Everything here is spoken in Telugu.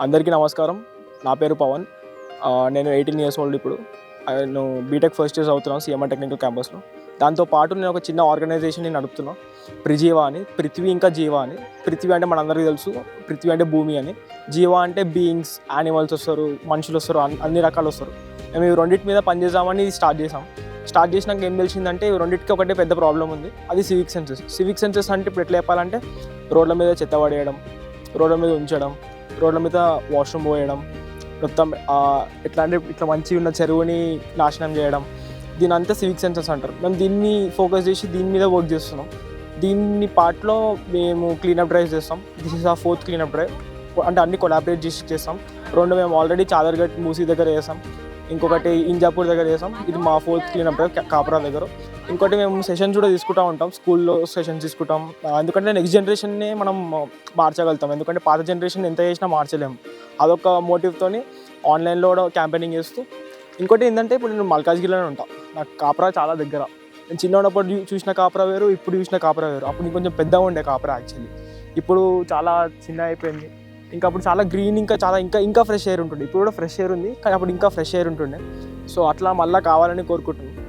అందరికీ నమస్కారం. నా పేరు పవన్. నేను 18 ఇయర్స్ ఓల్డ్ ఇప్పుడు. నేను బీటెక్ ఫస్ట్ ఇయర్ చదువుతున్నాను సీఎంఆర్ టెక్నికల్ క్యాంపస్లో. దాంతోపాటు నేను ఒక చిన్న ఆర్గనైజేషన్ని నడుపుతున్నాను, ప్రిజీవా అని. పృథ్వీ ఇంకా జీవా అని. పృథ్వీ అంటే మనందరికీ తెలుసు, పృథ్వీ అంటే భూమి అని. జీవా అంటే బీయింగ్స్, యానిమల్స్ వస్తారు, మనుషులు వస్తారు, అన్ని రకాలు వస్తారు. మేము ఈ రెండింటి మీద పనిచేద్దామని స్టార్ట్ చేసినాక ఏం తెలిసిందంటే ఈ రెండింటికి ఒకటే పెద్ద ప్రాబ్లం ఉంది, అది సివిక్ సెన్సెస్ అంటే ఇప్పుడు ఎట్లా చెప్పాలంటే రోడ్ల మీద చెత్త పడేయడం, రోడ్ల మీద ఉంచడం, రోడ్ల మీద వాష్రూమ్ పోయడం, మొత్తం ఎట్లా అంటే ఇట్లా మంచిగా ఉన్న చెరువుని నాశనం చేయడం, దీని అంతా సివిక్ సెన్సెస్ అంటారు. మేము దీన్ని ఫోకస్ చేసి దీని మీద వర్క్ చేస్తున్నాం. దీన్ని పార్ట్లో మేము క్లీనప్ డ్రైవ్ చేస్తాం. దిస్ ఇస్ ఆ 4th క్లీనప్ డ్రైవ్. అంటే అన్ని కొలాబరేట్ చేస్తాం. 2 మేము ఆల్రెడీ చాదర్ఘట్ మూసీ దగ్గర చేస్తాం, ఇంకొకటి ఇంజాపూర్ దగ్గర చేస్తాం. ఇది మా 4th క్లీనప్ డ్రైవ్ కాపరా దగ్గర. ఇంకోటి మేము సెషన్స్ కూడా తీసుకుంటూ ఉంటాం, స్కూల్లో సెషన్స్ తీసుకుంటాం. ఎందుకంటే నెక్స్ట్ జనరేషన్నే మనం మార్చగలుగుతాం, ఎందుకంటే పాత జనరేషన్ ఎంత చేసినా మార్చలేము. అదొక మోటివ్తోని ఆన్లైన్లో కూడా క్యాంపెయినింగ్ చేస్తూ. ఇంకోటి ఏంటంటే ఇప్పుడు నేను మల్కాజ్గిరిలోనే ఉంటాను, నాకు కాపరా చాలా దగ్గర. నేను చిన్న ఉన్నప్పుడు చూసిన కాపరా వేరు, ఇప్పుడు చూసిన కాపరా వేరు. అప్పుడు నేను కొంచెం పెద్దగా ఉండే కాపరా యాక్చువల్లీ, ఇప్పుడు చాలా చిన్న అయిపోయింది. ఇంకా అప్పుడు చాలా గ్రీన్, ఇంకా ఫ్రెష్ ఎయిర్ ఉంటుండే. ఇప్పుడు కూడా ఫ్రెష్ ఎయిర్ ఉంది, కానీ అప్పుడు ఇంకా ఫ్రెష్ ఎయిర్ ఉంటుండే. సో అట్లా మళ్ళీ కావాలని కోరుకుంటున్నాను.